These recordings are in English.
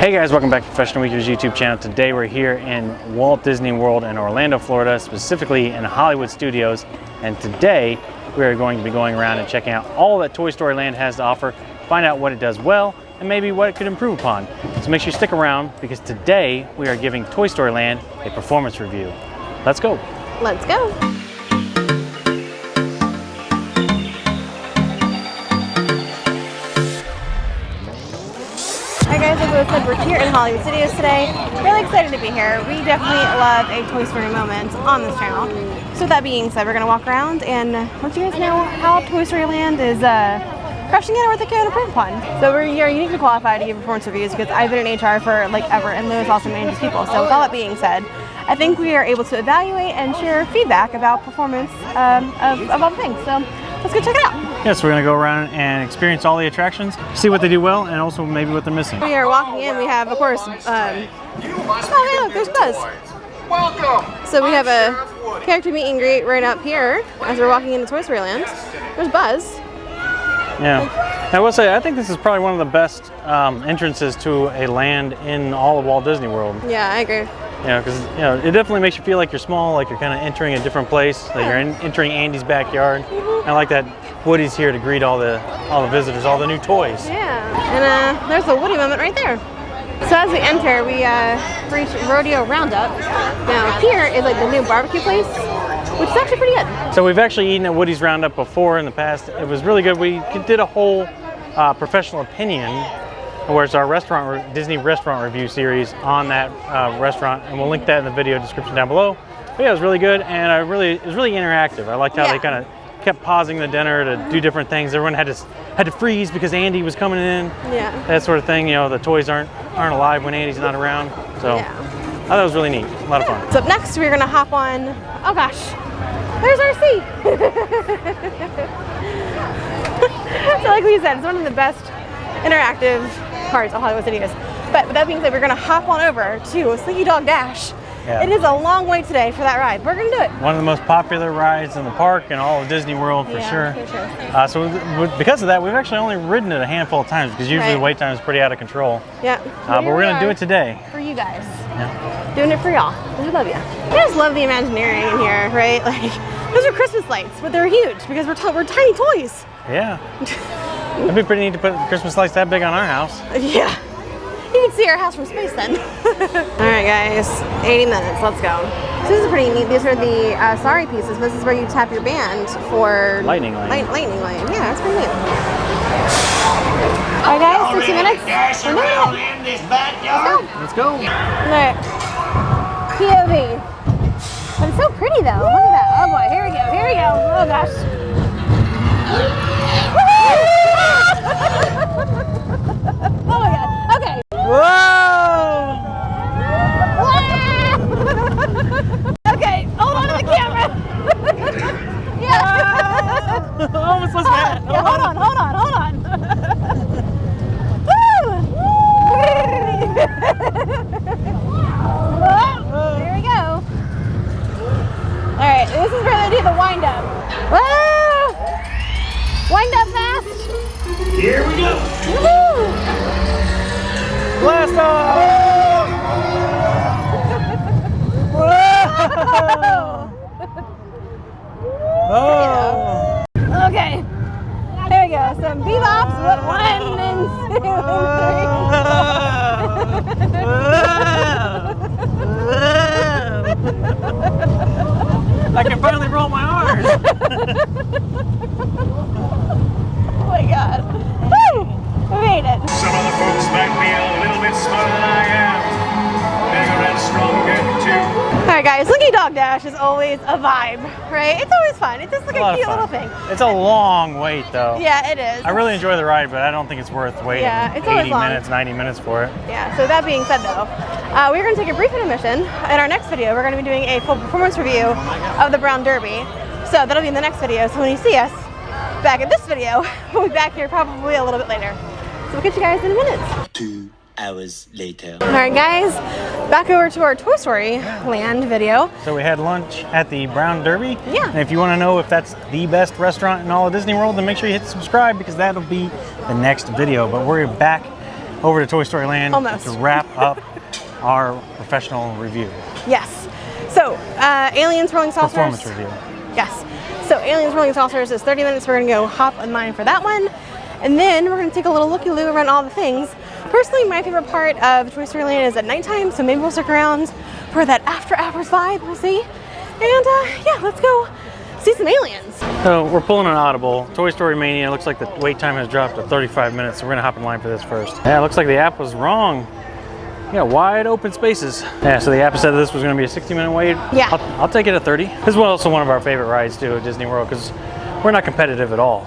Hey guys, welcome back to Professional Weekly's YouTube channel. Today we're here in Walt Disney World in Orlando, Florida, specifically in Hollywood Studios. And today we are going to be going around and checking out all that Toy Story Land has to offer, find out what it does well, and maybe what it could improve upon. So make sure you stick around because today we are giving Toy Story Land a performance review. Let's go. Let's go. Hi guys, like I said, we're here in Hollywood Studios today. Really excited to be here. We definitely love a Toy Story moment on this channel. So with that being said, we're going to walk around and let you guys know how Toy Story Land is crushing it or what they can improve upon. So we're uniquely qualified to give performance reviews because I've been in HR for like ever and Louis also manages people. So with all that being said, I think we are able to evaluate and share feedback about performance of all things. So let's go check it out. Yes, we're going to go around and experience all the attractions, see what they do well, and also maybe what they're missing. We are walking in. We have, of course, oh hey, look, there's Buzz. Welcome. So we have a character meet and greet right up here as we're walking into Toy Story Land. There's Buzz. Yeah, I will say I think this is probably one of the best entrances to a land in all of Walt Disney World. Yeah, I agree. You know, because it definitely makes you feel like you're small, like you're kind of entering a different place, like you're entering Andy's backyard. I like that Woody's here to greet all the visitors, all the new toys. Yeah, and there's the Woody moment right there. So as we enter, we reach Rodeo Roundup. Now here is like the new barbecue place, which is actually pretty good. So we've actually eaten at Woody's Roundup before in the past. It was really good. We did a whole professional opinion, where it's our Disney restaurant review series on that restaurant, and we'll link that in the video description down below. But yeah, it was really good, and it was really interactive. I liked how they kind of kept pausing the dinner to do different things. Everyone had to freeze because Andy was coming in. Yeah. That sort of thing. You know, the toys aren't alive when Andy's not around. So I thought that was really neat. A lot of fun. So up next we're gonna hop on. Oh gosh, there's our seat. So like we said, it's one of the best interactive parts of Hollywood Studios. But with that being said, we're gonna hop on over to Slinky Dog Dash. Yeah. It is a long way today for that ride. We're gonna do it. One of the most popular rides in the park and all of Disney World for sure. So because of that, we've actually only ridden it a handful of times because usually the wait time is pretty out of control. Yeah. But we're gonna do it today. For you guys. Yeah. Doing it for y'all. We love you. I just love the Imagineering in here, right? Like those are Christmas lights, but they're huge because we're tiny toys. Yeah. It'd be pretty neat to put Christmas lights that big on our house. Yeah. You can see our house from space then. All right, guys, 80 minutes, let's go. So this is pretty neat. These are the sorry pieces. This is where you tap your band for lightning lane. Lightning lane, yeah, that's pretty neat. All right, guys, 60 minutes. We're doing it. Let's go. All right, POV. But it's so pretty though. Look at that. Oh boy, here we go. Here we go. Oh gosh. Oh my god. Okay. Whoa! Okay, hold on to the camera. Yeah. Almost was that. Yeah, hold on. There we go. All right, this is where they do the wind up. Whoa! Wind up fast. Here we go. Woo! Blast off! Whoa! Oh. Okay. There we go. Some bebops, but 1 and 2 and 3. I can finally roll my R's. Oh my god. Woo! We made it. Some of the folks might be a little bit smarter than I am. Bigger and stronger too. Alright guys, Slinky Dog Dash is always a vibe, right? It's always fun. It's just like a cute little thing. It's a long wait though. Yeah, it is. I really enjoy the ride, but I don't think it's worth waiting 80 minutes, 90 minutes for it. Yeah, so that being said though, we're going to take a brief intermission. In our next video, we're going to be doing a full performance review of the Brown Derby. So that'll be in the next video. So when you see us back in this video, we'll be back here probably a little bit later. So we'll catch you guys in a minute. 2 hours later. All right, guys, back over to our Toy Story Land video. So we had lunch at the Brown Derby. Yeah. And if you want to know if that's the best restaurant in all of Disney World, then make sure you hit subscribe because that'll be the next video. But we're back over to Toy Story Land Almost. to wrap up our professional review. Yes. So, Aliens Rolling Saucers. Performance review. Yes. So, Aliens Rolling Saucers is 30 minutes. We're going to go hop on mine for that one. And then we're going to take a little looky-loo around all the things. Personally, my favorite part of Toy Story Land is at nighttime, so maybe we'll stick around for that after-hours vibe. We'll see. And yeah, let's go see some aliens. So we're pulling an audible. Toy Story Mania looks like the wait time has dropped to 35 minutes, so we're gonna hop in line for this first. Yeah, it looks like the app was wrong. Yeah, wide open spaces. Yeah, so the app said this was gonna be a 60-minute wait. Yeah. I'll take it at 30. This is also one of our favorite rides too at Disney World because we're not competitive at all.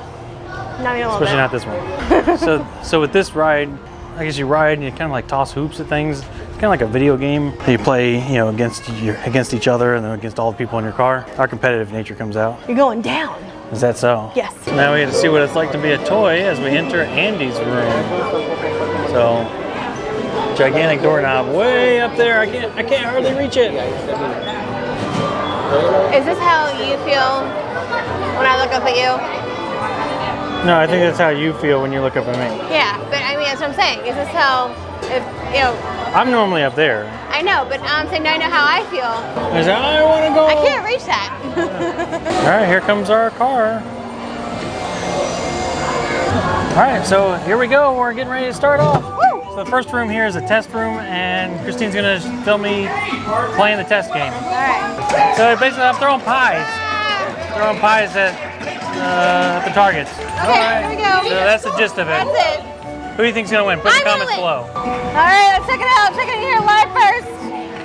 Not even a little Especially bit. not this one. so with this ride, I guess you ride and you kind of like toss hoops at things. It's kind of like a video game. You play, you know, against each other and then against all the people in your car. Our competitive nature comes out. You're going down. Is that so? Yes. Now we get to see what it's like to be a toy as we enter Andy's room. So, gigantic doorknob way up there. I can't hardly reach it. Is this how you feel when I look up at you? No, I think that's how you feel when you look up at me. Yeah, but I mean, that's what I'm saying. Is this how, if, you know, I'm normally up there. I know, but I'm saying I know how I feel. I say, I want to go. I can't reach that. All right, here comes our car. All right, so here we go. We're getting ready to start off. Woo! So the first room here is a test room, and Christine's gonna film me playing the test game. All right. So basically, I'm throwing pies. Throwing pies at the targets. Okay, here we go. So that's the gist of it. That's it. Who do you think's gonna win? Put in the I'm gonna comments win. below. All right, let's check it out. Check it here live first.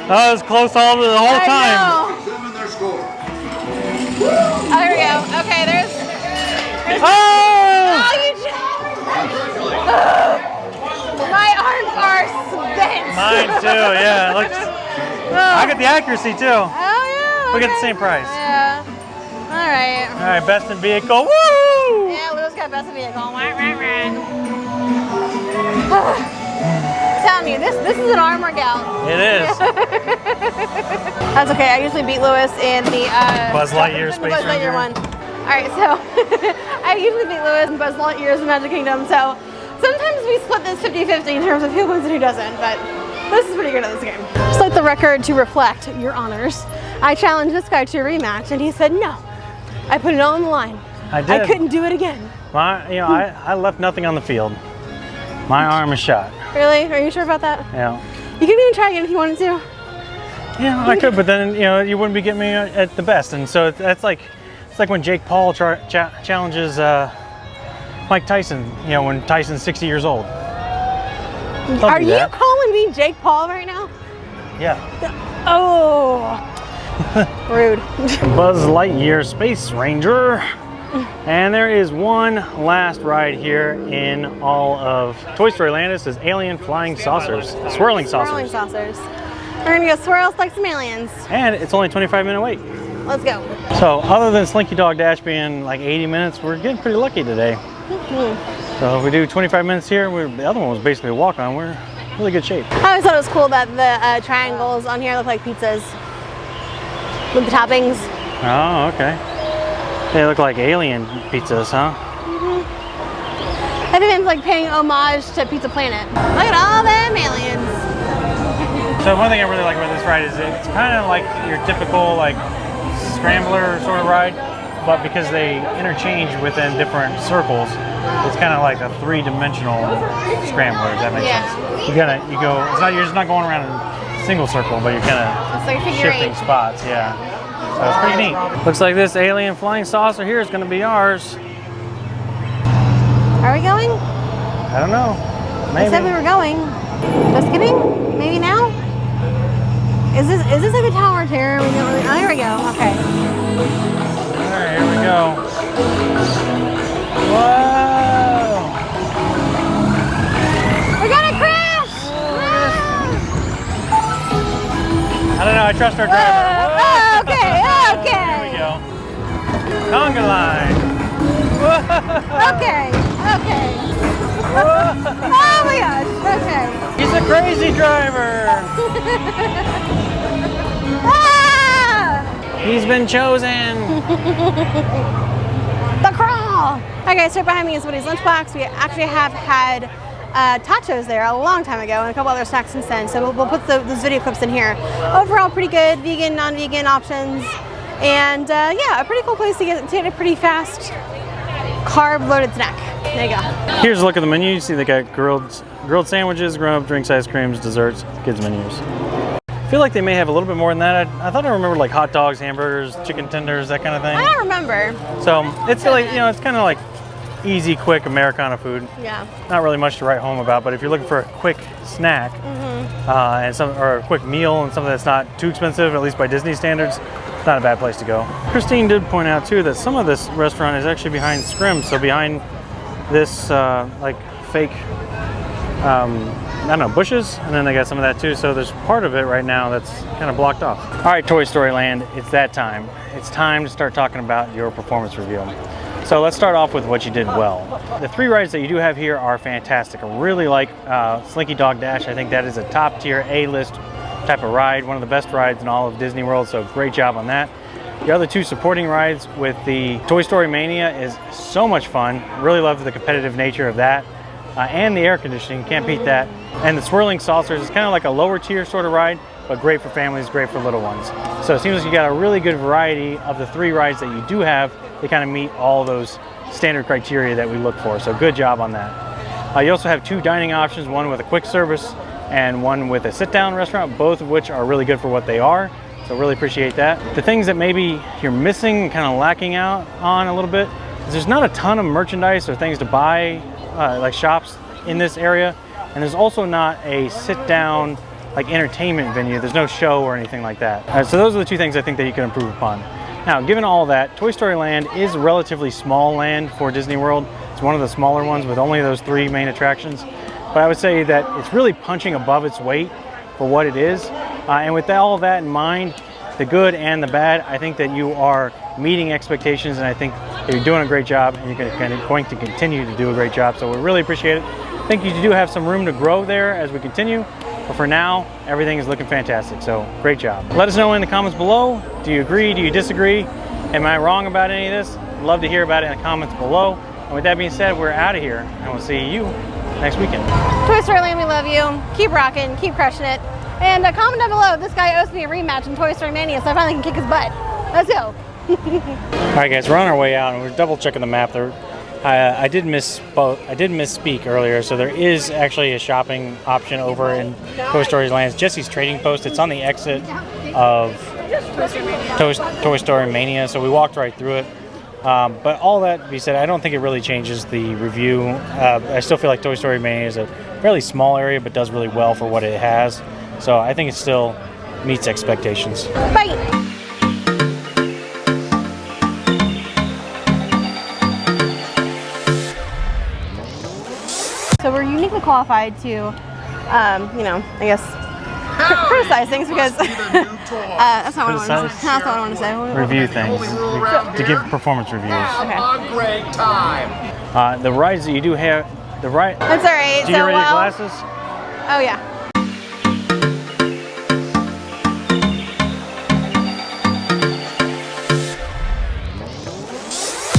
Oh, it was close the whole time. Oh, here we go. Okay, there's Oh! oh, you my arms are bent. Mine too. Yeah, it looks. I got the accuracy too. Oh yeah. We get the okay. same price. Yeah. All right. All right, best in vehicle. Woo! Yeah, Lou's got best of vehicle. Telling you, this is an arm workout. It is. That's okay. I usually beat Lewis in the Buzz Lightyear Space Buzz Lightyear Ranger. one. All right, so I usually beat Lewis in Buzz Lightyear's Magic Kingdom. So sometimes we split this 50-50 in terms of who wins and who doesn't. But this is pretty good at this game. Just like the record to reflect your honors, I challenged this guy to a rematch, and he said no. I put it all on the line. I did. I couldn't do it again. I left nothing on the field. My arm is shot. Really? Are you sure about that? Yeah. You could even try again if you wanted to. Yeah, I could, but then you wouldn't be getting me at the best, and so it's like when Jake Paul challenges Mike Tyson. You know, when Tyson's 60 years old. Are you calling me Jake Paul right now? Yeah. Oh, rude. Buzz Lightyear Space Ranger. And there is one last ride here in all of Toy Story Land. This is Alien Flying Saucers, Swirling Saucers. Swirling saucers. We're gonna go swirl like some aliens. And it's only 25-minute wait. Let's go. So other than Slinky Dog Dash being like 80 minutes, we're getting pretty lucky today. So if we do 25 minutes here, the other one was basically a walk on. We're in really good shape. I always thought it was cool that the triangles on here look like pizzas with the toppings. Oh, okay. They look like alien pizzas, huh? I think it's like paying homage to Pizza Planet. Look at all them aliens. So one thing I really like about this ride is it's kind of like your typical like scrambler sort of ride, but because they interchange within different circles, it's kind of like a three-dimensional scrambler. If that makes sense. You're just not going around in a single circle, but you're kind of It's like a figure shifting eight. spots. Yeah. So it's pretty neat. Looks like this alien flying saucer here is going to be ours. Are we going? I don't know. Maybe. They said we were going. Just kidding? Maybe now? Is this like the Tower of Terror? We don't really. Oh, here we go. Okay. All right, here we go. Whoa! We're gonna crash! I don't know. I trust our driver. Oh, okay. There we go. Conga line. Okay. Oh my gosh. Okay. He's a crazy driver. Ah! He's been chosen. The crawl. Okay, so right behind me is Woody's lunchbox. We actually have had tachos there a long time ago and a couple other snacks since then. So we'll put those video clips in here. Overall, pretty good vegan, non-vegan options. And yeah, a pretty cool place to get a pretty fast carb-loaded snack. There you go. Here's a look at the menu. You see they got grilled sandwiches, grown-up drinks, ice creams, desserts, kids menus. I feel like they may have a little bit more than that. I thought I remember like hot dogs, hamburgers, chicken tenders, that kind of thing. I don't remember. So it's like, you know, it's kind of like easy, quick Americana food. Yeah. Not really much to write home about, but if you're looking for a quick snack or a quick meal and something that's not too expensive, at least by Disney standards, it's not a bad place to go. Christine did point out too that some of this restaurant is actually behind scrim, so behind this like fake I don't know, bushes, and then they got some of that too, so there's part of it right now that's kind of blocked off. All right, Toy Story Land, it's that time. It's time to start talking about your performance review. So let's start off with what you did well. The 3 rides that you do have here are fantastic. I really like Slinky Dog Dash. I think that is a top tier A-list type of ride, one of the best rides in all of Disney World, so great job on that. The other 2 supporting rides with the Toy Story Mania is so much fun. Really love the competitive nature of that. And the air conditioning, can't beat that. And the Swirling Saucers is kind of like a lower tier sort of ride, but great for families, great for little ones. So it seems like you got a really good variety of the 3 rides that you do have. They kind of meet all those standard criteria that we look for, so good job on that. You also have 2 dining options, one with a quick service and one with a sit-down restaurant, both of which are really good for what they are, so really appreciate that. The things that maybe you're missing, kind of lacking out on a little bit, is there's not a ton of merchandise or things to buy, like shops in this area, and there's also not a sit-down like entertainment venue. There's no show or anything like that. So those are the 2 things I think that you can improve upon. Now, given all that, Toy Story Land is a relatively small land for Disney World. It's one of the smaller ones with only those 3 main attractions, but I would say that it's really punching above its weight for what it is. And with all of that in mind, the good and the bad, I think that you are meeting expectations, and I think you're doing a great job, and you're going to continue to do a great job, so we really appreciate it. I think you do have some room to grow there as we continue, but for now, everything is looking fantastic, so great job. Let us know in the comments below. Do you agree? Do you disagree? Am I wrong about any of this? I'd love to hear about it in the comments below. And with that being said, we're out of here, and we'll see you next weekend. Toy Story Land, we love you. Keep rocking, keep crushing it. And comment down below, this guy owes me a rematch in Toy Story Mania, so I finally can kick his butt. Let's go. All right, guys, we're on our way out, and we're double checking the map. I did misspeak earlier, so there is actually a shopping option over in Toy Story Land's Jesse's Trading Post. It's on the exit of Toy Story Mania, so we walked right through it. But all that being said, I don't think it really changes the review. I still feel like Toy Story Mania is a fairly small area, but does really well for what it has. So I think it still meets expectations. Bye. So we're uniquely qualified to, you know, I guess, criticize things because that's not what I want to say. That's not what I want to say. Review things, to give performance reviews. Okay. A great time. The rides that you do have, That's all right. Do you get rid of your glasses? Oh yeah.